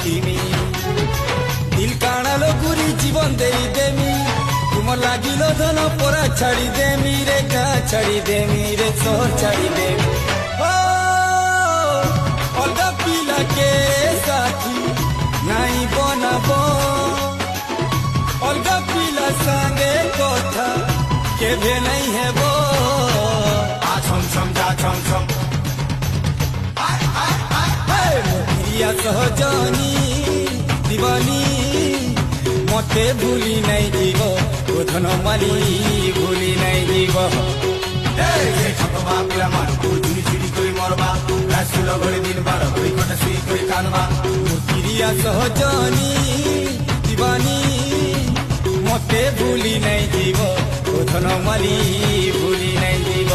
কিমি দিল কাণালো গুরি জীবন দেই দেমি তুম লাগিল ধন পরা ছাড়ি দেমি রে গা ছাড়ি দেমি রে শহর ছাড়ি দেমি অলগা পিলাকে সাথী নাই বনাব অলগা পিলা সাঙ্গে কথা কেভে নাই হেব আ ছম ছম যা ছম ছম প্রিয়া সহজনী দিবনী মতে ভুলি নাই দিব গোধন মালি ভুলি নাই দিব ঠকবা পিলা মানুষ চুরি চুরি করে মরবা রাসুল ঘরে দিন বার ঘড়ি কটা শুই করে কানবা প্রিয়া সহজনী দিবনী মতে ভুলি নাই দিব গোধন মালি ভুলি নাই দিব